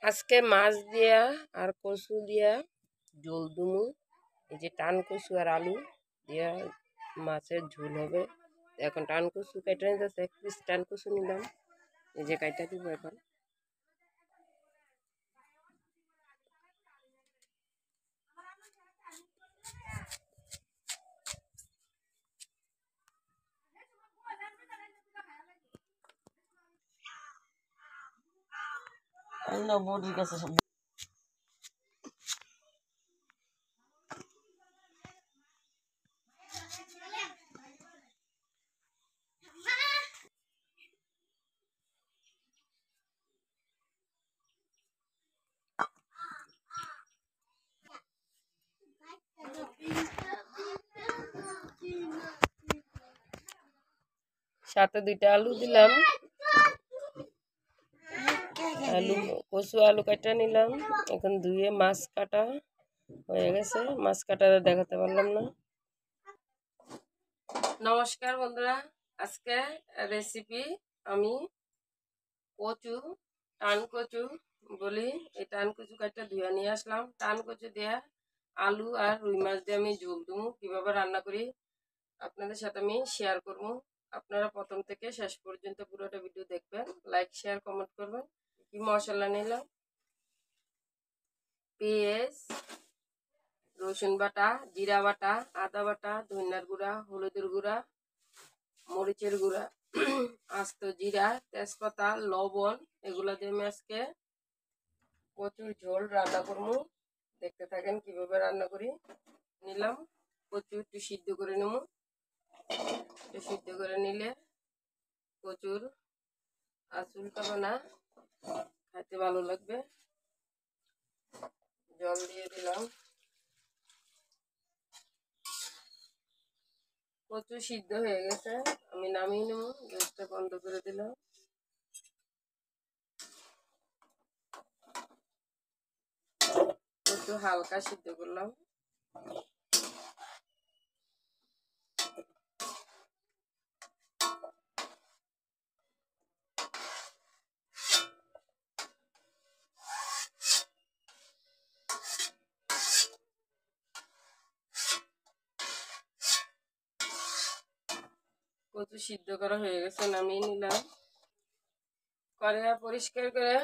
আজকে মাছ দিয়া আর কচু দিয়া ঝোল দুমু। এই যে টান কচু আর আলু দিয়া মাছের ঝোল হবে। এখন টান কচু কেটে নিতেছে, এক পিস টান কচু নিলাম, এই যে কাইটা দিব এখন। বডির কাছে সাথে দুইটা আলু দিলাম, আলু কচু আলু কাটা নিলাম। এখন ধুয়ে মাছ কাটা হয়ে গেছে, মাছ কাটা দেখাতে পারলাম না। নমস্কার বন্ধুরা, আজকে রেসিপি আমি কচু টান কচু বলি, এই টান কচু কাটা ধুয়ে নিয়ে আসলাম। টান কচু দেয়া আলু আর রুই মাছ দিয়ে আমি ঝোল দেবো, কীভাবে রান্না করি আপনাদের সাথে আমি শেয়ার করব। আপনারা প্রথম থেকে শেষ পর্যন্ত পুরোটা ভিডিও দেখবেন, লাইক শেয়ার কমেন্ট করবেন। কি মশলা নিলাম: পেঁয়াজ, রসুন বাটা, জিরা বাটা, আদা বাটা, ধনিয়ার গুঁড়া, হলুদের গুঁড়া, মরিচের গুঁড়া, আস্ত জিরা, তেজপাতা, লবণ, এগুলো দিয়ে আমি আজকে কচুর ঝোল রান্না করবো। দেখতে থাকেন কিভাবে রান্না করি। নিলাম কচু, একটু সিদ্ধ করে নেব। একটু সিদ্ধ করে নিলে কচুর আঁচুলটা না খাইতে ভালো লাগবে। জল দিয়ে দিলাম। কচু সিদ্ধ হয়ে গেছে, আমি নামিয়ে নেব। গ্যাসটা বন্ধ করে দিলাম। কচু হালকা সিদ্ধ করলাম। কচু সিদ্ধ করা হয়ে গেছে, নামিয়ে নিলাম। কড়াইয়া পরিষ্কার করে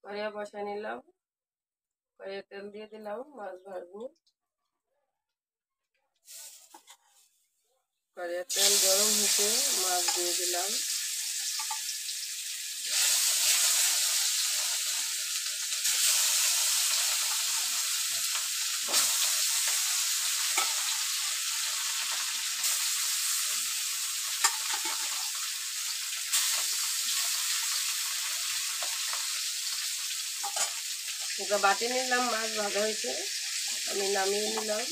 কড়াইয়া বসায় নিলাম। কড়াইয়া তেল দিয়ে দিলাম, মাছ ভাজবো। কড়াইয়া তেল গরম হতে মাছ দিয়ে দিলাম। এটা বাটি নিলাম, মাছ ভাজা হয়েছে, আমি নামিয়ে নিলাম।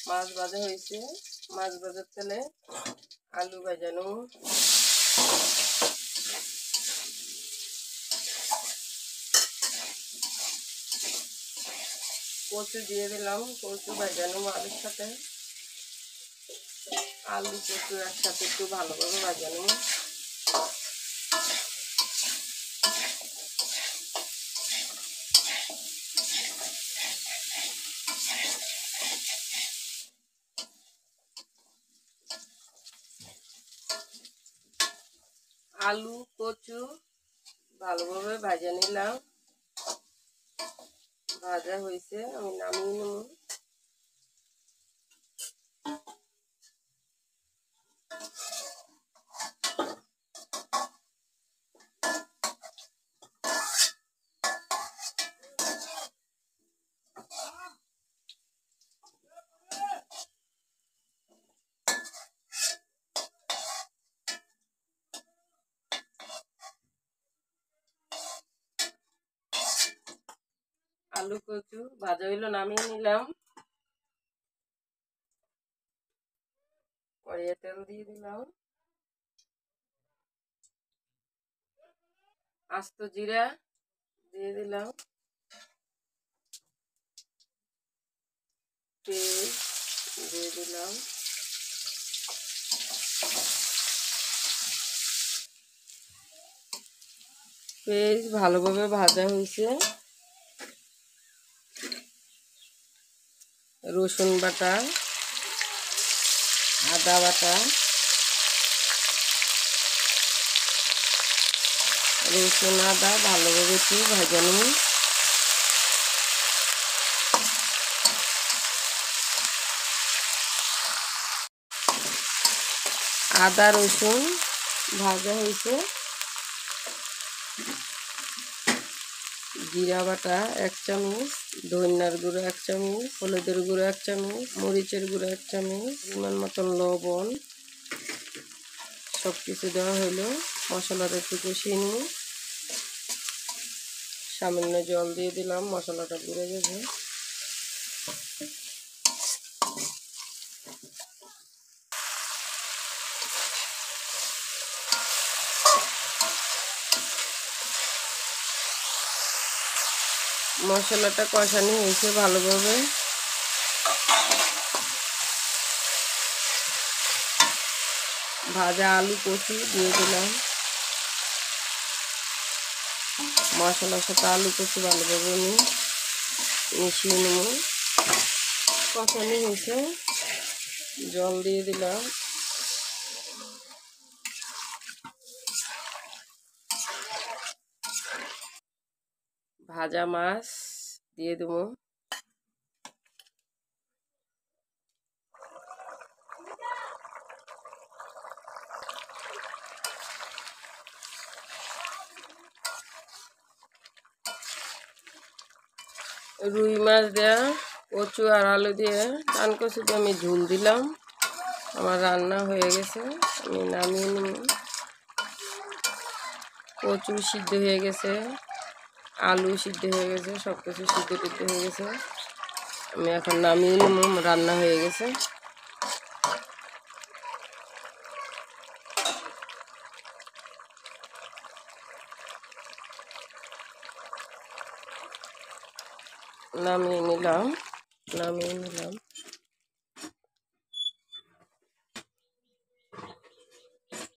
মাছ ভাজা হয়েছে, মাছ ভাজার তেলে আলু ভাজানো। কচু দিয়ে দিলাম, কচু ভাজানো আলুর সাথে। আলু কচু একসাথে একটু ভালোভাবে ভাজানো। আলু কচু ভালোভাবে ভাজা নিলাম। ভাজা হয়েছে, আমি নামিয়ে নেব। আলু কচু ভাজা হইলো, নামিয়ে নিলাম। কড়াইয়ে তেল দিয়ে দিলাম। আস্ত জিরা দিয়ে দিলাম। পেঁয়াজ দিয়ে দিলাম, পেঁয়াজ ভালোভাবে ভাজা হয়েছে। রসুন বাটা, আদা বাটা, রসুন আদা ভালোভাবে একটু ভাজা নিই। আদা রসুন ভাজা হয়েছে। জিরা বাটা 1 চামচ, ধনিয়ার গুঁড়ো 1 চামচ, হলুদের গুঁড়ো 1 চামচ, মরিচের গুঁড়ো 1 চামচ, পরিমাণ মতন লবণ, সব কিছু দেওয়া হলো। মশলাটা একটু কষিয়ে নিই। সামান্য জল দিয়ে দিলাম, মশলাটা পুড়ে যাবে। মশলাটা কষানো হয়েছে ভালোভাবে। ভাজা আলু কষি দিয়ে দিলাম। মশলার সাথে আলু কষি ভালোভাবে মিশিয়ে নেব। কষানো হয়েছে, জল দিয়ে দিলাম। ভাজা মাছ দিয়ে দেবো। রুই মাছ দেয়া কচু আর আলু দিয়ে টান কচু দিয়ে আমি ঝোল দিলাম। আমার রান্না হয়ে গেছে, আমি নামিয়ে নিব। কচু সিদ্ধ হয়ে গেছে, আলু সিদ্ধ হয়ে গেছে, সব কিছু সিদ্ধ টিদ্ধ হয়ে গেছে। আমি এখন নামিয়ে নিব, রান্না হয়ে গেছে। নামিয়ে নিলাম।